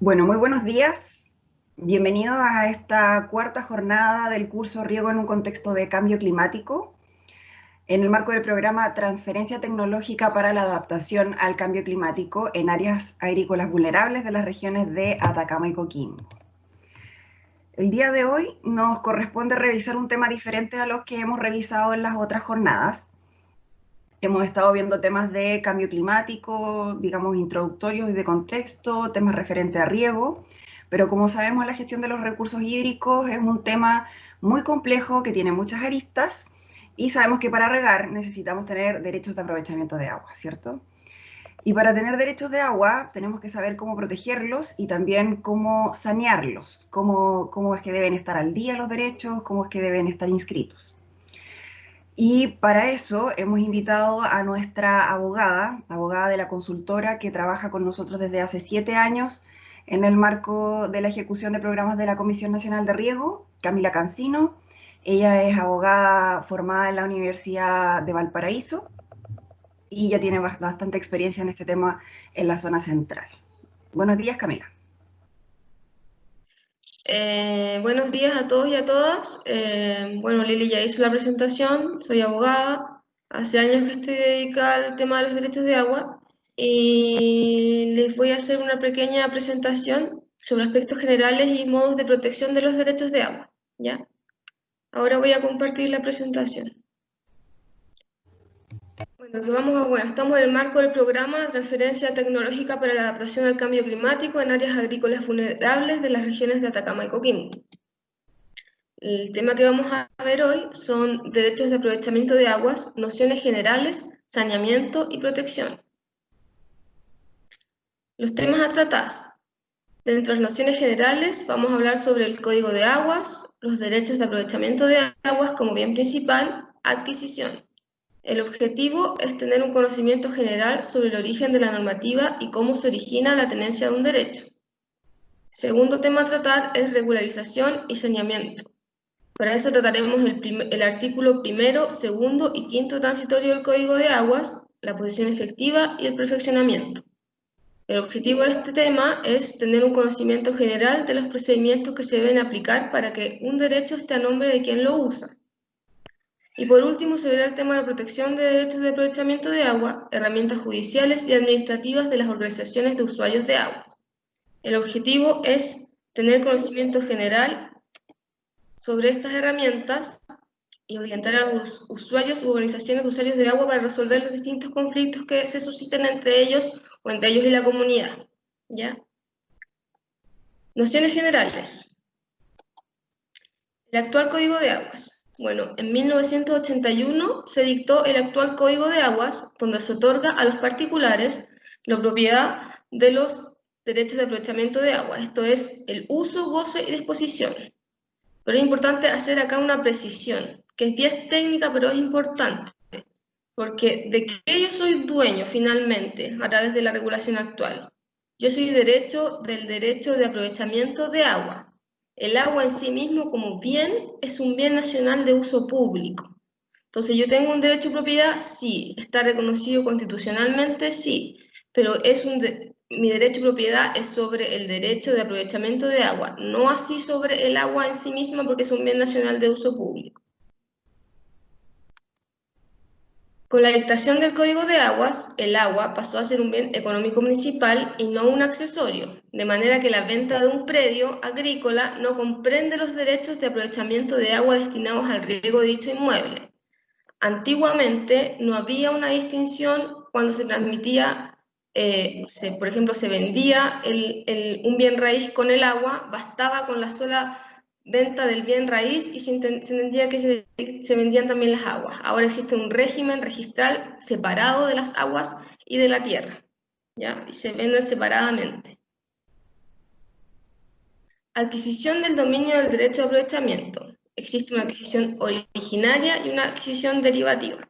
Bueno, muy buenos días. Bienvenidos a esta cuarta jornada del curso Riego en un contexto de cambio climático, en el marco del programa Transferencia Tecnológica para la Adaptación al Cambio Climático en áreas agrícolas vulnerables de las regiones de Atacama y Coquimbo. El día de hoy nos corresponde revisar un tema diferente a los que hemos revisado en las otras jornadas. Hemos estado viendo temas de cambio climático, digamos, introductorios y de contexto, temas referentes a riego, pero como sabemos, la gestión de los recursos hídricos es un tema muy complejo que tiene muchas aristas y sabemos que para regar necesitamos tener derechos de aprovechamiento de agua, ¿cierto? Y para tener derechos de agua tenemos que saber cómo protegerlos y también cómo sanearlos, cómo es que deben estar al día los derechos, cómo es que deben estar inscritos. Y para eso hemos invitado a nuestra abogada de la consultora que trabaja con nosotros desde hace 7 años en el marco de la ejecución de programas de la Comisión Nacional de Riego, Camila Cancino. Ella es abogada formada en la Universidad de Valparaíso y ya tiene bastante experiencia en este tema en la zona central. Buenos días, Camila. Buenos días a todos y a todas. Bueno, Lili ya hizo la presentación, soy abogada, hace años que estoy dedicada al tema de los derechos de agua y les voy a hacer una pequeña presentación sobre aspectos generales y modos de protección de los derechos de agua, ¿ya? Ahora voy a compartir la presentación. Bueno, estamos en el marco del programa de Transferencia Tecnológica para la Adaptación al Cambio Climático en áreas agrícolas vulnerables de las regiones de Atacama y Coquimbo. El tema que vamos a ver hoy son derechos de aprovechamiento de aguas, nociones generales, saneamiento y protección. Los temas a tratar. Dentro de las nociones generales vamos a hablar sobre el Código de Aguas, los derechos de aprovechamiento de aguas como bien principal, adquisición. El objetivo es tener un conocimiento general sobre el origen de la normativa y cómo se origina la tenencia de un derecho. Segundo tema a tratar es regularización y saneamiento. Para eso trataremos el artículo primero, segundo y quinto transitorio del Código de Aguas, la posición efectiva y el perfeccionamiento. El objetivo de este tema es tener un conocimiento general de los procedimientos que se deben aplicar para que un derecho esté a nombre de quien lo usa. Y por último se verá el tema de la protección de derechos de aprovechamiento de agua, herramientas judiciales y administrativas de las organizaciones de usuarios de agua. El objetivo es tener conocimiento general sobre estas herramientas y orientar a los usuarios u organizaciones de usuarios de agua para resolver los distintos conflictos que se susciten entre ellos o entre ellos y la comunidad. ¿Ya? Nociones generales. El actual Código de Aguas. Bueno, en 1981 se dictó el actual Código de Aguas, donde se otorga a los particulares la propiedad de los derechos de aprovechamiento de agua, esto es, el uso, goce y disposición. Pero es importante hacer acá una precisión, que es bien técnica, pero es importante, porque de que yo soy dueño finalmente a través de la regulación actual. Yo soy del derecho de aprovechamiento de agua. El agua en sí mismo como bien es un bien nacional de uso público. Entonces yo tengo un derecho de propiedad, sí, está reconocido constitucionalmente, sí, pero mi derecho de propiedad es sobre el derecho de aprovechamiento de agua, no así sobre el agua en sí misma porque es un bien nacional de uso público. Con la dictación del Código de Aguas, el agua pasó a ser un bien económico municipal y no un accesorio, de manera que la venta de un predio agrícola no comprende los derechos de aprovechamiento de agua destinados al riego de dicho inmueble. Antiguamente no había una distinción cuando se transmitía, por ejemplo, se vendía un bien raíz con el agua, bastaba con la sola venta del bien raíz y se entendía que se vendían también las aguas. Ahora existe un régimen registral separado de las aguas y de la tierra, ¿ya? Y se venden separadamente. Adquisición del dominio del derecho de aprovechamiento. Existe una adquisición originaria y una adquisición derivativa.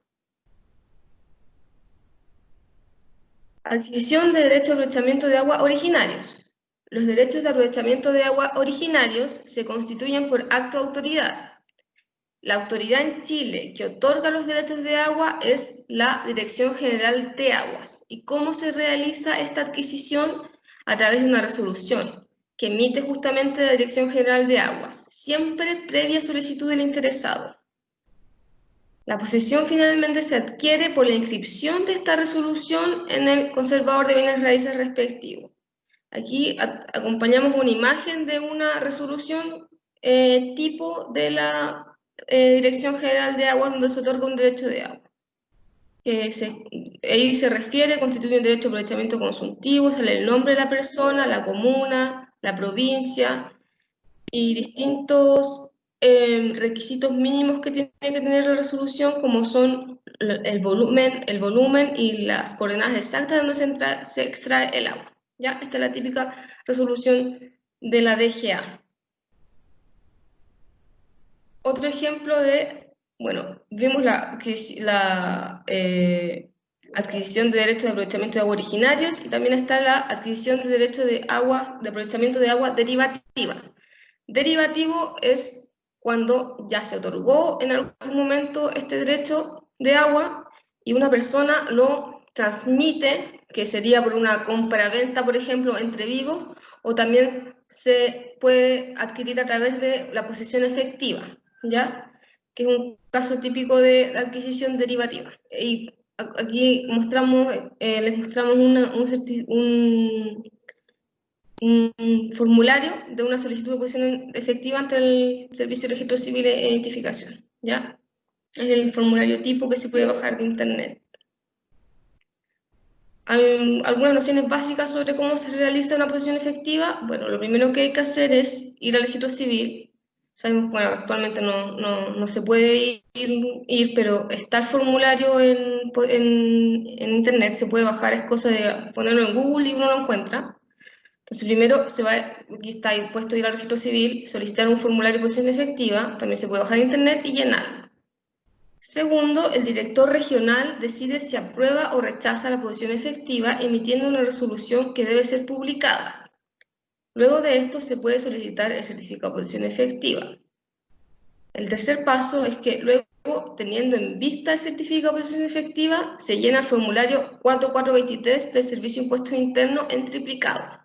Adquisición de derechos de aprovechamiento de agua originarios. Los derechos de aprovechamiento de agua originarios se constituyen por acto de autoridad. La autoridad en Chile que otorga los derechos de agua es la Dirección General de Aguas. ¿Y cómo se realiza esta adquisición? a través de una resolución que emite justamente la Dirección General de Aguas, siempre previa solicitud del interesado. La posesión finalmente se adquiere por la inscripción de esta resolución en el conservador de bienes raíces respectivo. Aquí acompañamos una imagen de una resolución tipo de la Dirección General de Aguas donde se otorga un derecho de agua. Ahí se refiere, constituye un derecho de aprovechamiento consultivo, sale el nombre de la persona, la comuna, la provincia y distintos requisitos mínimos que tiene que tener la resolución, como son el volumen y las coordenadas exactas donde se extrae el agua. ¿Ya? Esta es la típica resolución de la DGA. Otro ejemplo de, bueno, vimos la adquisición de derechos de aprovechamiento de agua originarios y también está la adquisición de derechos de aprovechamiento de agua derivativa. Derivativo es cuando ya se otorgó en algún momento este derecho de agua y una persona lo transmite, que sería por una compra-venta, por ejemplo, entre vivos, o también se puede adquirir a través de la posesión efectiva, ¿ya? Que es un caso típico de adquisición derivativa. Y aquí mostramos, les mostramos un formulario de una solicitud de posesión efectiva ante el Servicio de Registro Civil e Identificación, ¿ya? Es el formulario tipo que se puede bajar de internet. Algunas nociones básicas sobre cómo se realiza una posesión efectiva. Bueno, lo primero que hay que hacer es ir al registro civil. Sabemos, bueno, actualmente no se puede ir, pero está el formulario en internet, se puede bajar, es cosa de ponerlo en Google y uno lo encuentra. Entonces, primero aquí está puesto ir al registro civil, solicitar un formulario de posesión efectiva, también se puede bajar a internet y llenarlo. Segundo, el director regional decide si aprueba o rechaza la posesión efectiva, emitiendo una resolución que debe ser publicada. Luego de esto se puede solicitar el certificado de posesión efectiva. El tercer paso es que luego, teniendo en vista el certificado de posesión efectiva, se llena el formulario 4423 del Servicio de Impuestos Internos en triplicado.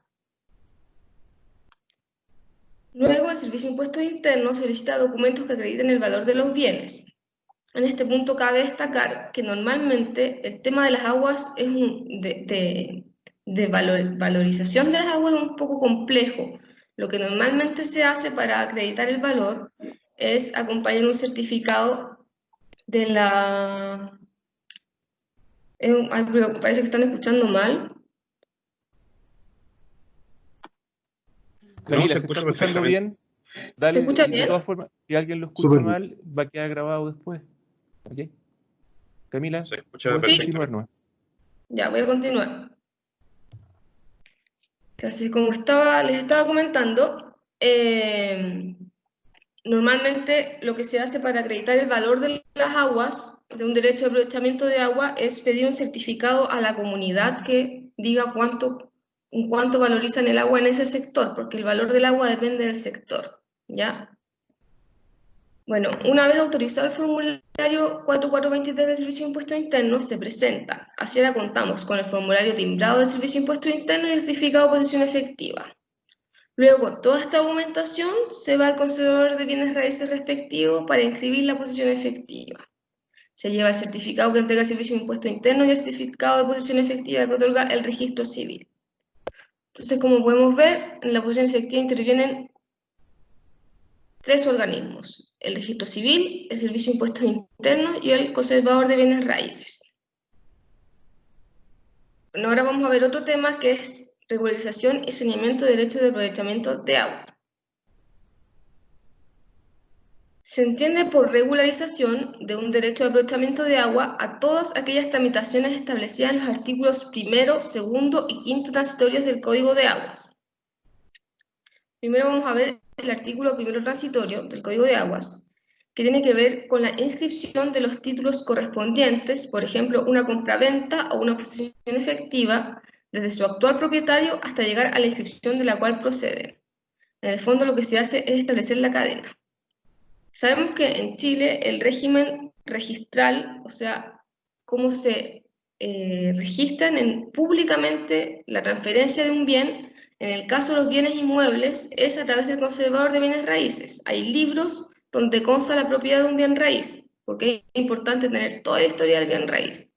Luego, el Servicio de Impuestos Internos solicita documentos que acrediten el valor de los bienes. En este punto cabe destacar que normalmente el tema de las aguas es valorización de las aguas es un poco complejo. Lo que normalmente se hace para acreditar el valor es acompañar un certificado de la... parece que están escuchando mal. Camila, ¿se está escuchando bien? Dale, ¿Se escucha bien? de todas formas, si alguien lo escucha mal, va a quedar grabado después. ¿Ok? Camila, se escucha perfecto. Continuar, ¿no? Ya, voy a continuar. Así como les estaba comentando, normalmente lo que se hace para acreditar el valor de las aguas, de un derecho de aprovechamiento de agua, es pedir un certificado a la comunidad que diga cuánto valorizan el agua en ese sector, porque el valor del agua depende del sector, ¿ya? Bueno, una vez autorizado el formulario 4423 del Servicio de Impuestos Internos, se presenta. Así ahora contamos con el formulario timbrado del Servicio de Impuestos Internos y el certificado de posesión efectiva. Luego, toda esta documentación se va al conservador de bienes raíces respectivo para inscribir la posesión efectiva. Se lleva el certificado que entrega el Servicio de Impuestos Internos y el certificado de posesión efectiva que otorga el registro civil. Entonces, como podemos ver, en la posesión efectiva intervienen 3 organismos: el registro civil, el Servicio de Impuestos Internos y el conservador de bienes raíces. Bueno, ahora vamos a ver otro tema que es regularización y saneamiento de derechos de aprovechamiento de agua. Se entiende por regularización de un derecho de aprovechamiento de agua a todas aquellas tramitaciones establecidas en los artículos 1, 2 y 5 transitorios del Código de Aguas. Primero vamos a ver el artículo 1 transitorio del Código de Aguas, que tiene que ver con la inscripción de los títulos correspondientes, por ejemplo, una compraventa o una posesión efectiva, desde su actual propietario hasta llegar a la inscripción de la cual proceden. En el fondo lo que se hace es establecer la cadena. Sabemos que en Chile el régimen registral, o sea, cómo se registran públicamente la transferencia de un bien, En el caso de los bienes inmuebles, es a través del conservador de bienes raíces. Hay libros donde consta la propiedad de un bien raíz, porque es importante tener toda la historia del bien raíz.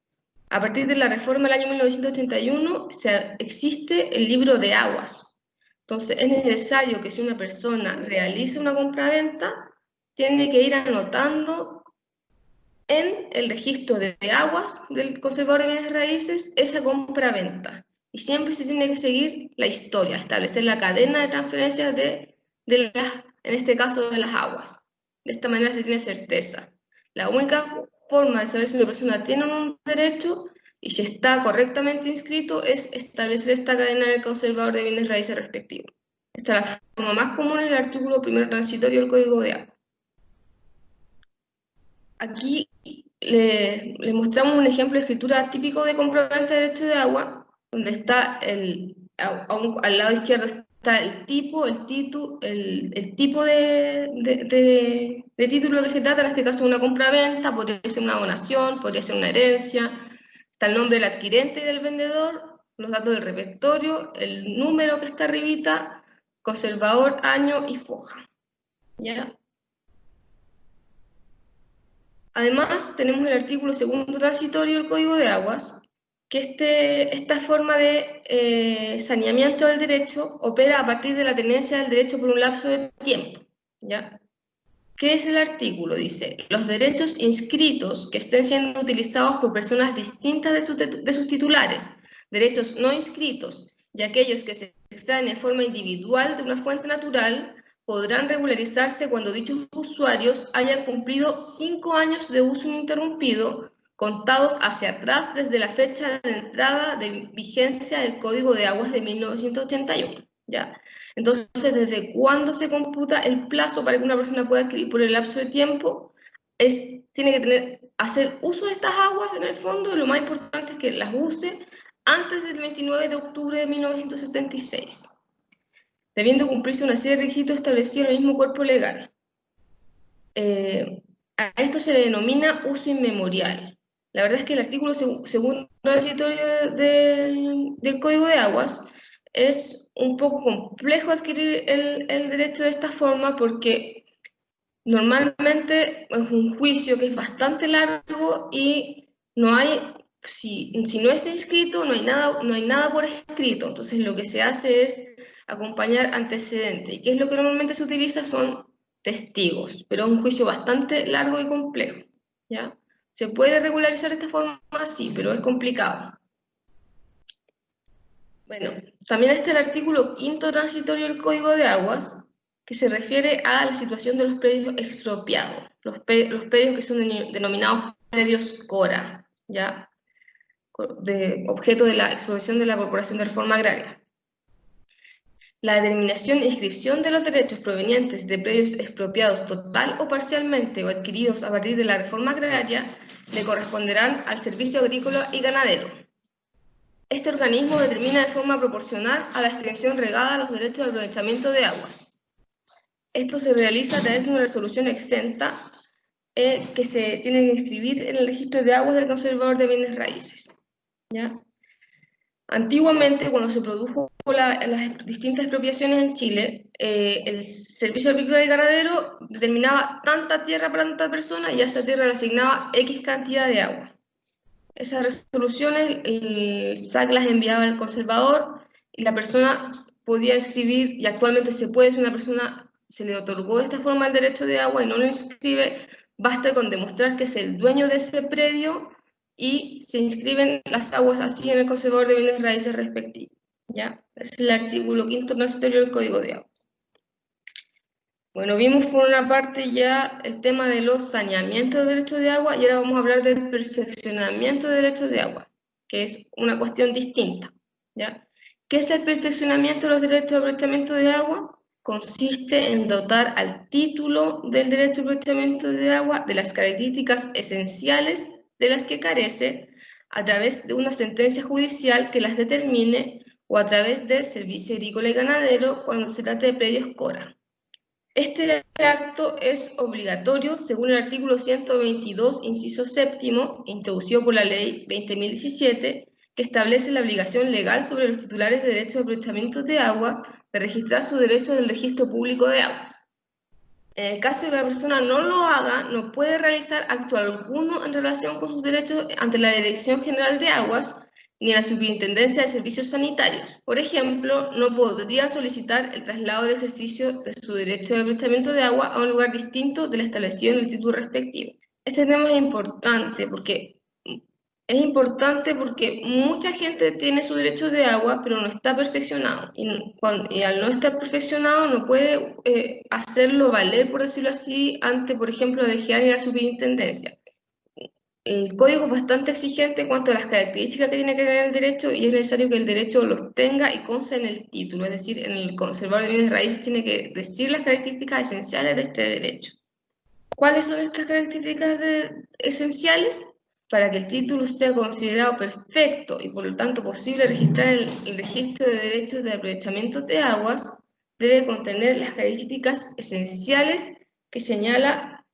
A partir de la reforma del año 1981 existe el libro de aguas. Entonces es necesario que si una persona realiza una compraventa, tiene que ir anotando en el registro de aguas del conservador de bienes raíces esa compraventa. Y siempre se tiene que seguir la historia, establecer la cadena de transferencias en este caso de las aguas. De esta manera se tiene certeza. La única forma de saber si una persona tiene un derecho y si está correctamente inscrito es establecer esta cadena en el conservador de bienes raíces respectivo. Esta es la forma más común en el artículo primero transitorio del Código de Agua. Aquí les mostramos un ejemplo de escritura típico de compraventa de derecho de agua, donde está al lado izquierdo está el tipo, el tipo de título que se trata, en este caso una compraventa, podría ser una donación, podría ser una herencia, está el nombre del adquirente y del vendedor, los datos del repertorio, el número que está arribita, conservador, año y foja. ¿Ya? Además, tenemos el artículo segundo transitorio del Código de Aguas, que esta forma de saneamiento del derecho opera a partir de la tenencia del derecho por un lapso de tiempo. ¿Ya? ¿Qué es el artículo? Dice, los derechos inscritos que estén siendo utilizados por personas distintas de sus titulares, derechos no inscritos y aquellos que se extraen de forma individual de una fuente natural, podrán regularizarse cuando dichos usuarios hayan cumplido 5 años de uso ininterrumpido, contados hacia atrás desde la fecha de entrada de vigencia del Código de Aguas de 1981. ¿Ya? Entonces, ¿desde cuándo se computa el plazo para que una persona pueda adquirir por el lapso de tiempo? Tiene que hacer uso de estas aguas en el fondo, y lo más importante es que las use antes del 29 de octubre de 1976, debiendo cumplirse una serie de requisitos establecidos en el mismo cuerpo legal. A esto se le denomina uso inmemorial. La verdad es que el artículo segundo transitorio del Código de Aguas es un poco complejo adquirir el derecho de esta forma porque normalmente es un juicio que es bastante largo y no hay, si no está inscrito, no hay nada por escrito. Entonces lo que se hace es acompañar antecedentes. ¿Y qué es lo que normalmente se utiliza? Son testigos, pero es un juicio bastante largo y complejo. ¿Ya? ¿Se puede regularizar de esta forma? Sí, pero es complicado. Bueno, también está el artículo quinto transitorio del Código de Aguas, que se refiere a la situación de los predios expropiados, los predios que son denominados predios CORA, ¿ya? De objeto de la expropiación de la Corporación de Reforma Agraria. La determinación e inscripción de los derechos provenientes de predios expropiados total o parcialmente o adquiridos a partir de la reforma agraria le corresponderán al Servicio Agrícola y Ganadero. Este organismo determina de forma proporcional a la extensión regada a los derechos de aprovechamiento de aguas. Esto se realiza a través de una resolución exenta que se tiene que inscribir en el registro de aguas del conservador de bienes raíces. ¿Ya? Antiguamente, cuando se produjo las distintas expropiaciones en Chile, el Servicio Agrícola y Ganadero determinaba tanta tierra para tanta persona y a esa tierra le asignaba X cantidad de agua. Esas resoluciones el SAC las enviaba al conservador y la persona podía inscribir, y actualmente se puede, si una persona se le otorgó de esta forma el derecho de agua y no lo inscribe, basta con demostrar que es el dueño de ese predio y se inscriben las aguas así en el conservador de bienes raíces respectivos. ¿Ya? Es el artículo quinto transitorio del Código de Aguas. Bueno, vimos por una parte ya el tema de los saneamientos de derechos de agua y ahora vamos a hablar del perfeccionamiento de derechos de agua, que es una cuestión distinta. ¿Ya? ¿Qué es el perfeccionamiento de los derechos de aprovechamiento de agua? Consiste en dotar al título del derecho de aprovechamiento de agua de las características esenciales de las que carece a través de una sentencia judicial que las determine o a través del Servicio Agrícola y Ganadero cuando se trate de predios CORA. Este acto es obligatorio según el artículo 122, inciso séptimo, introducido por la ley 20.017, que establece la obligación legal sobre los titulares de derechos de aprovechamiento de agua de registrar su derecho en el registro público de aguas. En el caso de que la persona no lo haga, no puede realizar acto alguno en relación con sus derechos ante la Dirección General de Aguas ni en la Superintendencia de Servicios Sanitarios. Por ejemplo, no podría solicitar el traslado de ejercicio de su derecho de aprovechamiento de agua a un lugar distinto del establecido en el título respectivo. Este tema es importante porque mucha gente tiene su derecho de agua, pero no está perfeccionado. Y al no estar perfeccionado, no puede hacerlo valer, por decirlo así, ante, por ejemplo, la DGA y la superintendencia. El código es bastante exigente en cuanto a las características que tiene que tener el derecho y es necesario que el derecho los tenga y conste en el título, es decir, en el conservador de bienes raíces tiene que decir las características esenciales de este derecho. ¿Cuáles son estas características esenciales? Para que el título sea considerado perfecto y por lo tanto posible registrar el registro de derechos de aprovechamiento de aguas, debe contener las características esenciales que señala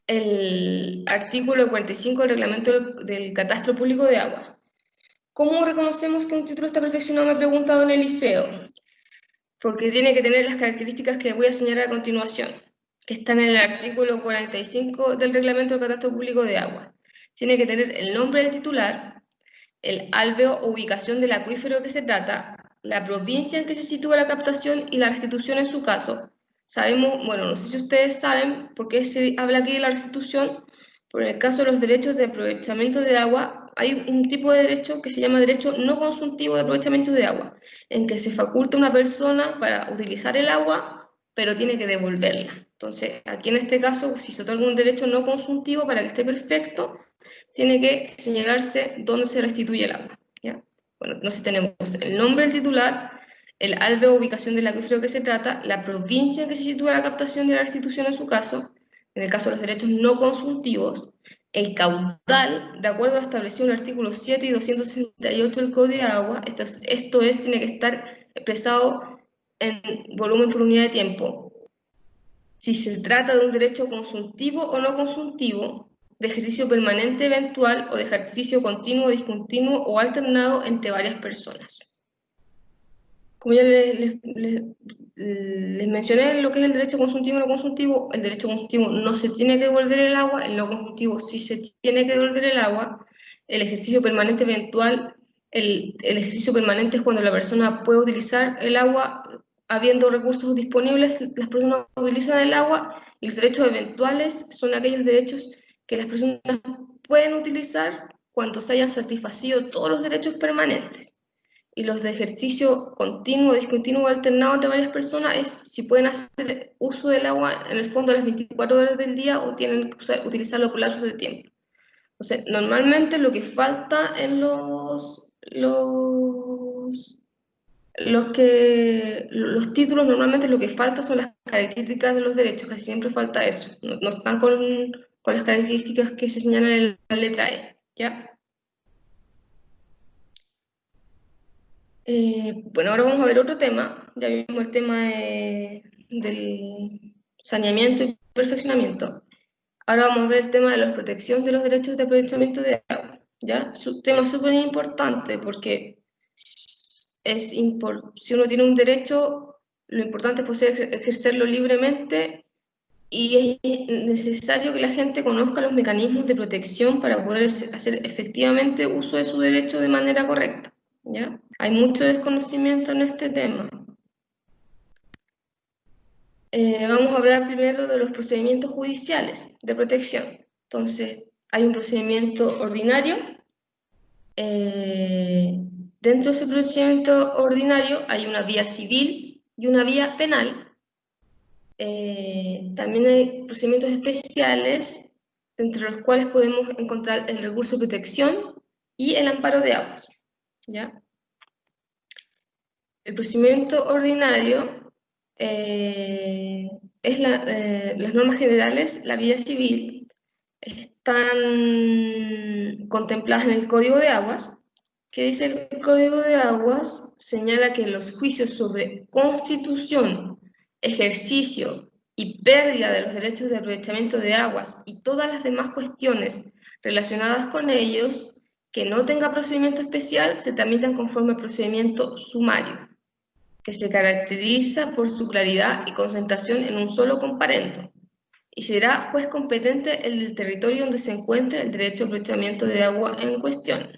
el artículo 45 del reglamento del Catastro Público de Aguas. ¿Cómo reconocemos que un título está perfeccionado? Me he preguntado en el liceo. Porque tiene que tener las características que voy a señalar a continuación, que están en el artículo 45 del reglamento del Catastro Público de Aguas. Tiene que tener el nombre del titular, el alveo o ubicación del acuífero de que se trata, la provincia en que se sitúa la captación y la restitución en su caso. Sabemos, bueno, no sé si ustedes saben por qué se habla aquí de la restitución, pero en el caso de los derechos de aprovechamiento de agua, hay un tipo de derecho que se llama derecho no consultivo de aprovechamiento de agua, en que se faculta a una persona para utilizar el agua, pero tiene que devolverla. Entonces, aquí en este caso, si se otorga un derecho no consultivo para que esté perfecto, tiene que señalarse dónde se restituye el agua, ¿ya? Bueno, entonces tenemos el nombre del titular, el alveo o ubicación del acuífero que se trata, la provincia en que se sitúa la captación y la restitución en su caso, en el caso de los derechos no consultivos, el caudal, de acuerdo a lo establecido en el artículo 7 y 268 del Código de Agua, esto es, tiene que estar expresado en volumen por unidad de tiempo. Si se trata de un derecho consultivo o no consultivo, de ejercicio permanente eventual o de ejercicio continuo, discontinuo o alternado entre varias personas. Como ya les mencioné lo que es el derecho consultivo y no consultivo, el derecho consultivo no se tiene que devolver el agua, el no consultivo sí se tiene que devolver el agua, el ejercicio permanente eventual, el ejercicio permanente es cuando la persona puede utilizar el agua, habiendo recursos disponibles, las personas utilizan el agua, y los derechos eventuales son aquellos derechos que las personas pueden utilizar cuando se hayan satisfacido todos los derechos permanentes. Y los de ejercicio continuo, discontinuo o alternado entre varias personas es si pueden hacer uso del agua en el fondo las 24 horas del día o tienen que utilizarlo por lapsos de tiempo. Entonces, normalmente lo que falta en los títulos, normalmente lo que falta son las características de los derechos, casi siempre falta eso. No están con las características que se señalan en la letra E, ¿ya? Bueno, ahora vamos a ver otro tema. Ya vimos el tema del saneamiento y perfeccionamiento. Ahora vamos a ver el tema de la protección de los derechos de aprovechamiento de agua. ¿Ya? Es un tema súper importante porque si uno tiene un derecho, lo importante es poder ejercerlo libremente y es necesario que la gente conozca los mecanismos de protección para poder hacer efectivamente uso de su derecho de manera correcta. ¿Ya? Hay mucho desconocimiento en este tema. Vamos a hablar primero de los procedimientos judiciales de protección. Entonces, hay un procedimiento ordinario. Dentro de ese procedimiento ordinario hay una vía civil y una vía penal. También hay procedimientos especiales, entre los cuales podemos encontrar el recurso de protección y el amparo de aguas. ¿Ya? El procedimiento ordinario es las normas generales, la vía civil, están contempladas en el Código de Aguas, que dice el Código de Aguas, señala que los juicios sobre constitución, ejercicio y pérdida de los derechos de aprovechamiento de aguas y todas las demás cuestiones relacionadas con ellos que no tenga procedimiento especial se tramitan conforme al procedimiento sumario, que se caracteriza por su claridad y concentración en un solo comparendo, y será juez competente el del territorio donde se encuentre el derecho de aprovechamiento de agua en cuestión.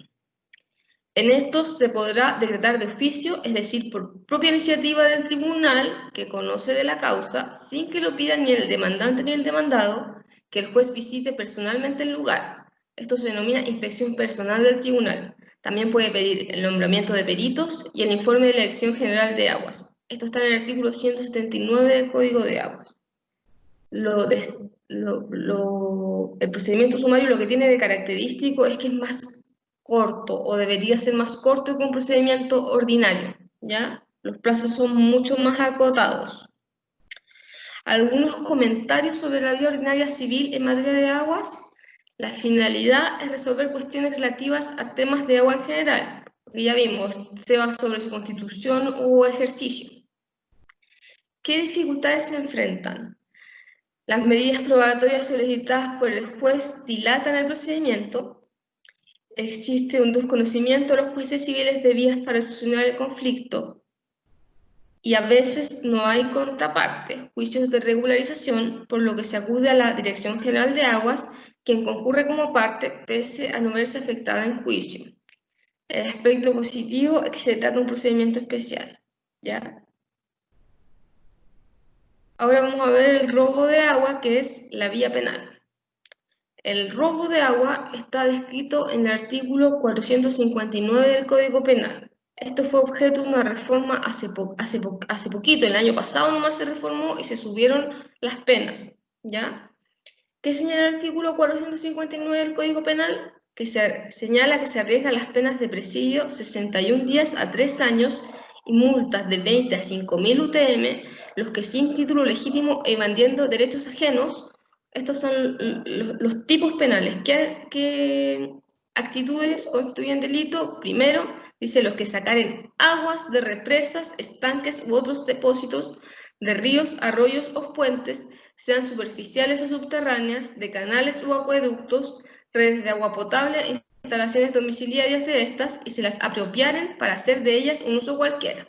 En estos se podrá decretar de oficio, es decir, por propia iniciativa del tribunal que conoce de la causa, sin que lo pida ni el demandante ni el demandado, que el juez visite personalmente el lugar. Esto se denomina inspección personal del tribunal. También puede pedir el nombramiento de peritos y el informe de la Dirección General de Aguas. Esto está en el artículo 179 del Código de Aguas. El procedimiento sumario lo que tiene de característico es que es más corto, o debería ser más corto que un procedimiento ordinario, ¿ya? Los plazos son mucho más acotados. Algunos comentarios sobre la vía ordinaria civil en materia de aguas. La finalidad es resolver cuestiones relativas a temas de agua en general, porque ya vimos, sea sobre su constitución o ejercicio. ¿Qué dificultades se enfrentan? Las medidas probatorias solicitadas por el juez dilatan el procedimiento. Existe un desconocimiento de los jueces civiles de vías para solucionar el conflicto y a veces no hay contraparte, juicios de regularización, por lo que se acude a la Dirección General de Aguas, quien concurre como parte pese a no verse afectada en juicio. El aspecto positivo es que se trata de un procedimiento especial, ¿ya? Ahora vamos a ver el robo de agua, que es la vía penal. El robo de agua está descrito en el artículo 459 del Código Penal. Esto fue objeto de una reforma hace poquito, el año pasado nomás se reformó y se subieron las penas, ¿ya? ¿Qué señala el artículo 459 del Código Penal? Que señala que se arriesgan las penas de presidio 61 días a 3 años y multas de 20 a 5.000 UTM, los que sin título legítimo evadiendo derechos ajenos. Estos son los tipos penales. ¿Qué actitudes constituyen delito? Primero, dice los que sacaren aguas de represas, estanques u otros depósitos de ríos, arroyos o fuentes, sean superficiales o subterráneas, de canales o acueductos, redes de agua potable, instalaciones domiciliarias de estas, y se las apropiaren para hacer de ellas un uso cualquiera.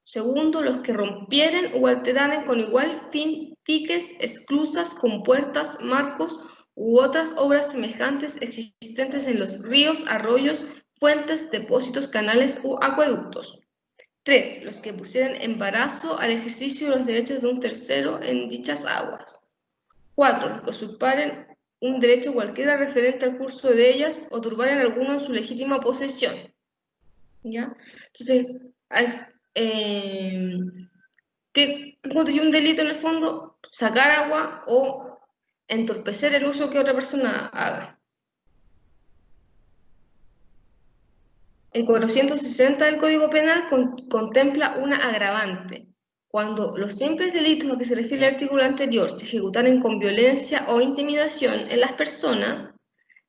Segundo, los que rompieren o alteraren con igual fin diques, esclusas, compuertas, marcos u otras obras semejantes existentes en los ríos, arroyos, fuentes, depósitos, canales u acueductos. 3. Los que pusieran embarazo al ejercicio de los derechos de un tercero en dichas aguas. 4. Los que usurparen un derecho cualquiera referente al curso de ellas o turbaren alguno en su legítima posesión. ¿Ya? Entonces, ¿qué constituye un delito en el fondo? Sacar agua o entorpecer el uso que otra persona haga. El 460 del Código Penal contempla una agravante. Cuando los simples delitos a que se refiere el artículo anterior se ejecutaren con violencia o intimidación en las personas,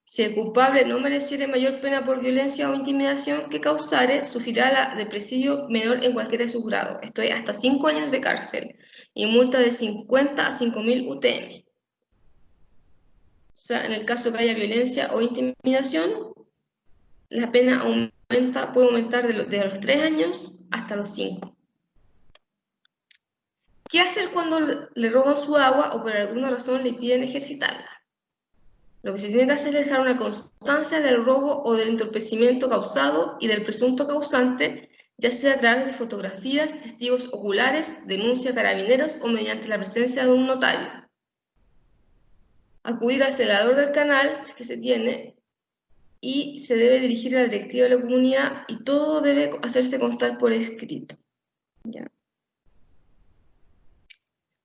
si el culpable no mereciere mayor pena por violencia o intimidación que causare, sufrirá la de presidio menor en cualquiera de sus grados, esto es, hasta 5 años de cárcel, y multa de 50 a 5.000 UTM. O sea, en el caso que haya violencia o intimidación, la pena puede aumentar de los 3 años hasta los 5. ¿Qué hacer cuando le roban su agua o por alguna razón le piden ejercitarla? Lo que se tiene que hacer es dejar una constancia del robo o del entorpecimiento causado y del presunto causante, ya sea a través de fotografías, testigos oculares, denuncia a carabineros o mediante la presencia de un notario. Acudir al celador del canal, si es que se tiene, y se debe dirigir a la directiva de la comunidad y todo debe hacerse constar por escrito. ¿Ya?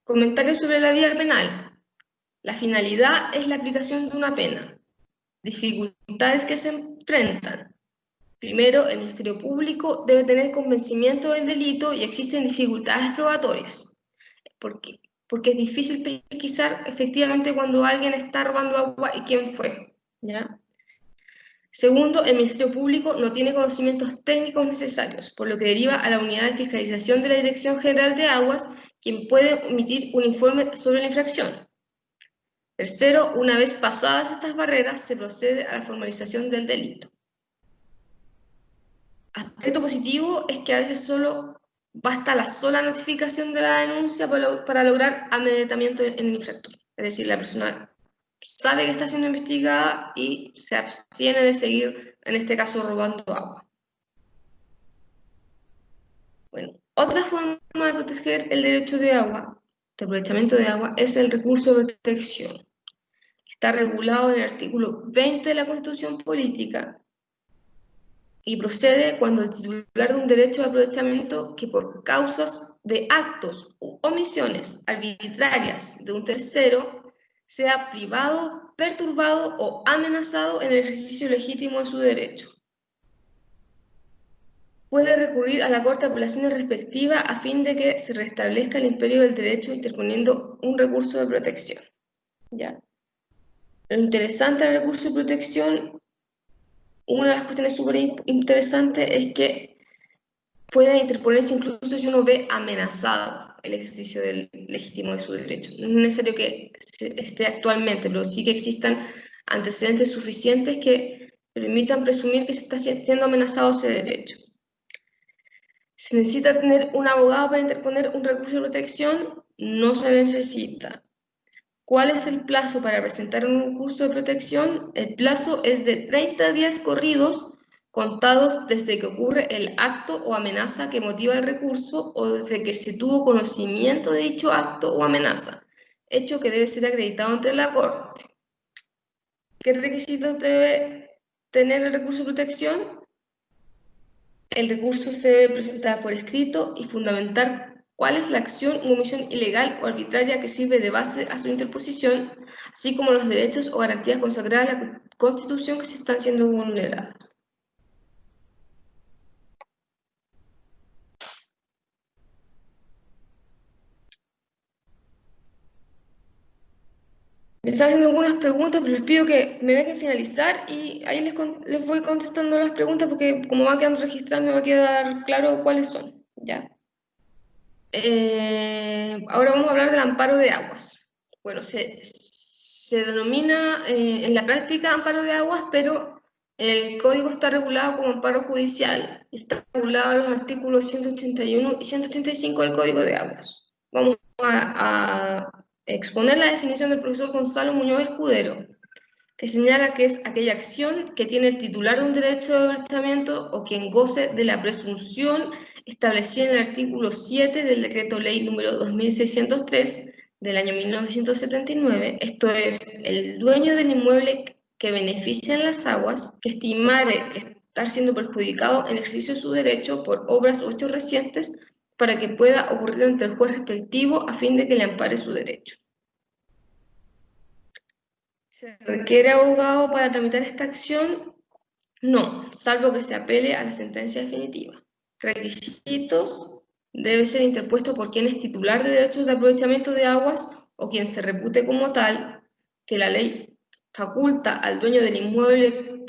Comentarios sobre la vía penal. La finalidad es la aplicación de una pena. Dificultades que se enfrentan. Primero, el Ministerio Público debe tener convencimiento del delito y existen dificultades probatorias. Porque es difícil pesquisar efectivamente cuando alguien está robando agua y quién fue. ¿Ya? Segundo, el Ministerio Público no tiene conocimientos técnicos necesarios, por lo que deriva a la unidad de fiscalización de la Dirección General de Aguas, quien puede emitir un informe sobre la infracción. Tercero, una vez pasadas estas barreras, se procede a la formalización del delito. Aspecto positivo es que a veces solo basta la sola notificación de la denuncia para lograr amedrentamiento en el infractor. Es decir, la persona sabe que está siendo investigada y se abstiene de seguir, en este caso, robando agua. Bueno, otra forma de proteger el derecho de agua, de aprovechamiento de agua, es el recurso de protección. Está regulado en el artículo 20 de la Constitución Política y procede cuando el titular de un derecho de aprovechamiento que por causas de actos u omisiones arbitrarias de un tercero sea privado, perturbado o amenazado en el ejercicio legítimo de su derecho. Puede recurrir a la Corte de Apelaciones respectiva a fin de que se restablezca el imperio del derecho interponiendo un recurso de protección. ¿Ya? Lo interesante del recurso de protección, una de las cuestiones súper interesantes es que puede interponerse incluso si uno ve amenazado el ejercicio legítimo de su derecho. No es necesario que esté actualmente, pero sí que existan antecedentes suficientes que permitan presumir que se está siendo amenazado ese derecho. ¿Se necesita tener un abogado para interponer un recurso de protección? No se necesita. ¿Cuál es el plazo para presentar un recurso de protección? El plazo es de 30 días corridos, contados desde que ocurre el acto o amenaza que motiva el recurso o desde que se tuvo conocimiento de dicho acto o amenaza, hecho que debe ser acreditado ante la Corte. ¿Qué requisitos debe tener el recurso de protección? El recurso se debe presentar por escrito y fundamentar cuál es la acción u omisión ilegal o arbitraria que sirve de base a su interposición, así como los derechos o garantías consagradas en la Constitución que se están siendo vulneradas. Me están haciendo algunas preguntas, pero les pido que me dejen finalizar y ahí les voy contestando las preguntas porque como van quedando registradas me va a quedar claro cuáles son. ¿Ya? Ahora vamos a hablar del amparo de aguas. Bueno, se denomina en la práctica amparo de aguas, pero el código está regulado como amparo judicial. Está regulado en los artículos 181 y 185 del Código de Aguas. Vamos a exponer la definición del profesor Gonzalo Muñoz Escudero, que señala que es aquella acción que tiene el titular de un derecho de aprovechamiento o quien goce de la presunción establecida en el artículo 7 del Decreto Ley número 2603 del año 1979, esto es, el dueño del inmueble que beneficia en las aguas, que estimare que estar siendo perjudicado en el ejercicio de su derecho por obras o hechos recientes para que pueda ocurrir ante el juez respectivo a fin de que le ampare su derecho. ¿Se requiere abogado para tramitar esta acción? No, salvo que se apele a la sentencia definitiva. Requisitos: debe ser interpuesto por quien es titular de derechos de aprovechamiento de aguas o quien se repute como tal, que la ley faculta al dueño del inmueble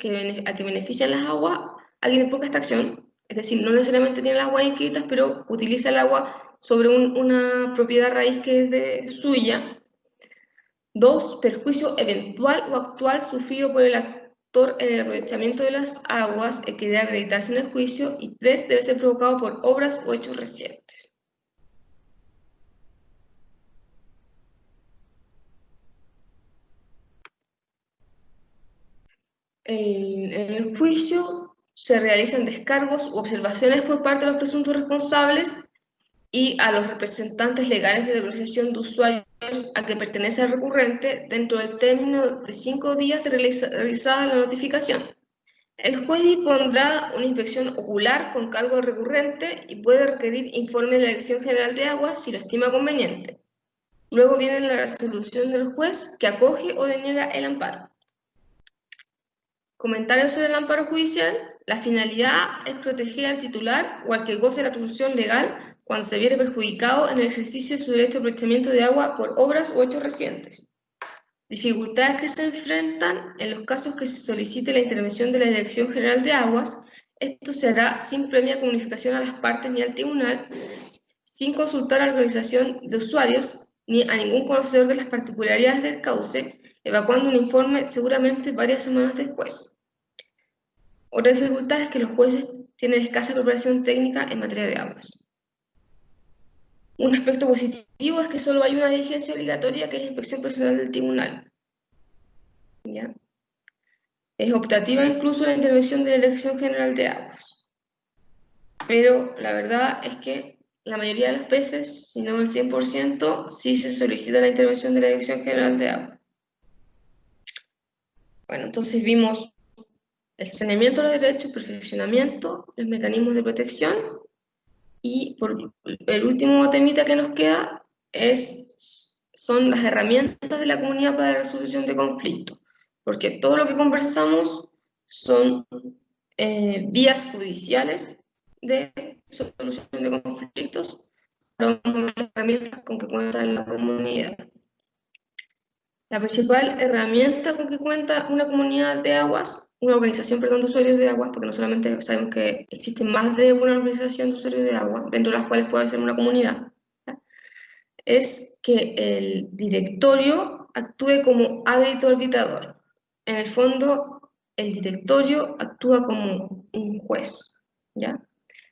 a que benefician las aguas a quien imponga esta acción. Es decir, no necesariamente tiene las aguas inscritas, pero utiliza el agua sobre una propiedad raíz que es suya. 2. Perjuicio eventual o actual sufrido por el actor en el aprovechamiento de las aguas que debe acreditarse en el juicio. Y 3. Debe ser provocado por obras o hechos recientes. En el juicio se realizan descargos u observaciones por parte de los presuntos responsables y a los representantes legales de negociación de usuarios a que pertenece el recurrente dentro del término de 5 días de realizada la notificación. El juez dispondrá una inspección ocular con cargo al recurrente y puede requerir informe de la Dirección General de Aguas si lo estima conveniente. Luego viene la resolución del juez que acoge o deniega el amparo. Comentarios sobre el amparo judicial. La finalidad es proteger al titular o al que goce de la protección legal cuando se viere perjudicado en el ejercicio de su derecho de aprovechamiento de agua por obras o hechos recientes. Dificultades que se enfrentan en los casos que se solicite la intervención de la Dirección General de Aguas. Esto se hará sin previa comunicación a las partes ni al tribunal, sin consultar a la organización de usuarios ni a ningún conocedor de las particularidades del cauce, evacuando un informe seguramente varias semanas después. Otra dificultad es que los jueces tienen escasa preparación técnica en materia de aguas. Un aspecto positivo es que solo hay una diligencia obligatoria, que es la inspección personal del tribunal. ¿Ya? Es optativa incluso la intervención de la Dirección General de Aguas. Pero la verdad es que la mayoría de las veces, si no el 100%, sí se solicita la intervención de la Dirección General de Aguas. Bueno, entonces vimos el saneamiento de los derechos, perfeccionamiento, los mecanismos de protección, y por el último temita que nos queda son las herramientas de la comunidad para la resolución de conflictos, porque todo lo que conversamos son vías judiciales de solución de conflictos, pero las herramientas con que cuenta la comunidad. La principal herramienta con que cuenta una comunidad de aguas, una organización, perdón, de usuarios de aguas, porque no solamente sabemos que existen más de una organización de usuarios de agua, dentro de las cuales puede ser una comunidad, ¿ya? Es que el directorio actúe como árbitro arbitrador. En el fondo, el directorio actúa como un juez, ¿ya?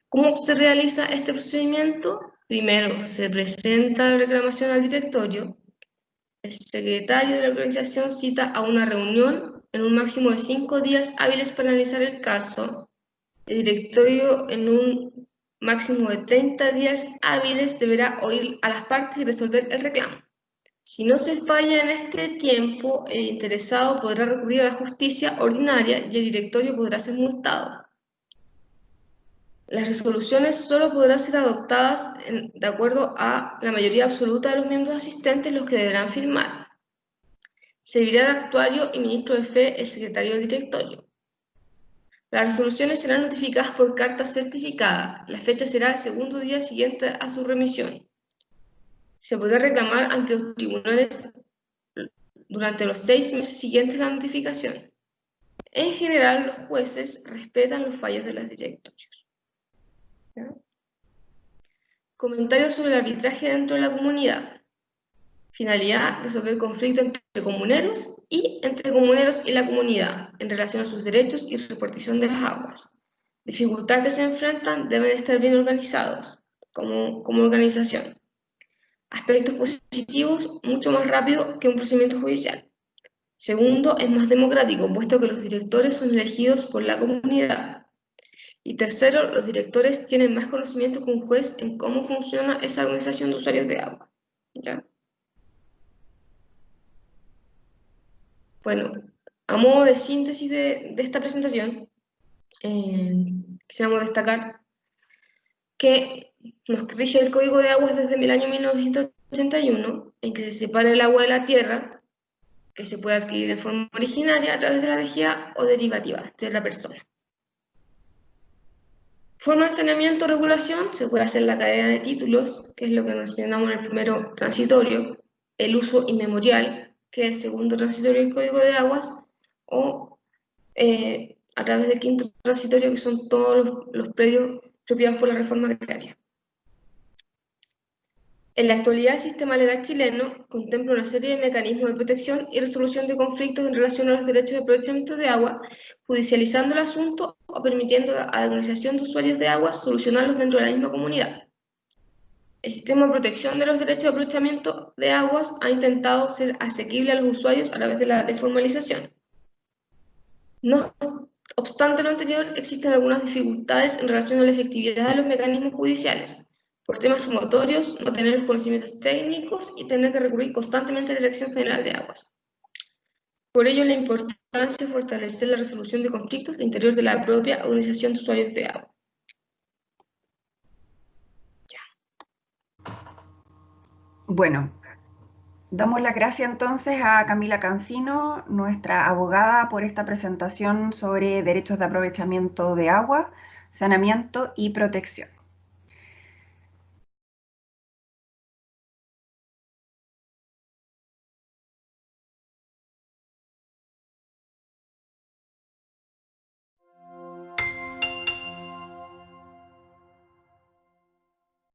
¿Cómo se realiza este procedimiento? Primero, se presenta la reclamación al directorio. El secretario de la organización cita a una reunión en un máximo de 5 días hábiles para analizar el caso. El directorio, en un máximo de 30 días hábiles, deberá oír a las partes y resolver el reclamo. Si no se falla en este tiempo, el interesado podrá recurrir a la justicia ordinaria y el directorio podrá ser multado. Las resoluciones solo podrán ser adoptadas de acuerdo a la mayoría absoluta de los miembros asistentes, los que deberán firmar. Servirá de actuario y ministro de fe el secretario del directorio. Las resoluciones serán notificadas por carta certificada. La fecha será el segundo día siguiente a su remisión. Se podrá reclamar ante los tribunales durante los 6 meses siguientes a la notificación. En general, los jueces respetan los fallos de los directorios. ¿Ya? Comentarios sobre el arbitraje dentro de la comunidad. Finalidad: resolver conflictos entre comuneros y entre comuneros y la comunidad en relación a sus derechos y repartición de las aguas. Dificultad que se enfrentan: deben estar bien organizados como organización. Aspectos positivos: mucho más rápido que un procedimiento judicial. Segundo, es más democrático, puesto que los directores son elegidos por la comunidad. Y tercero, los directores tienen más conocimiento que un juez en cómo funciona esa organización de usuarios de agua. ¿Ya? Bueno, a modo de síntesis de esta presentación, quisiéramos destacar que nos rige el Código de Aguas desde el año 1981, en que se separa el agua de la tierra, que se puede adquirir de forma originaria a través de la DGA o derivativa de la persona. Forma de saneamiento o regulación: se puede hacer la cadena de títulos, que es lo que nos mencionamos en el primero transitorio, el uso inmemorial, que es el segundo transitorio del Código de Aguas, o a través del quinto transitorio, que son todos los predios expropiados por la reforma agraria. En la actualidad, el sistema legal chileno contempla una serie de mecanismos de protección y resolución de conflictos en relación a los derechos de aprovechamiento de agua, judicializando el asunto o permitiendo a la organización de usuarios de agua solucionarlos dentro de la misma comunidad. El sistema de protección de los derechos de aprovechamiento de aguas ha intentado ser asequible a los usuarios a través de la desformalización. No obstante lo anterior, existen algunas dificultades en relación a la efectividad de los mecanismos judiciales, por temas promotorios, no tener los conocimientos técnicos y tener que recurrir constantemente a la Dirección General de Aguas. Por ello, la importancia de fortalecer la resolución de conflictos al interior de la propia organización de usuarios de agua. Bueno, damos las gracias entonces a Camila Cancino, nuestra abogada, por esta presentación sobre derechos de aprovechamiento de agua, saneamiento y protección.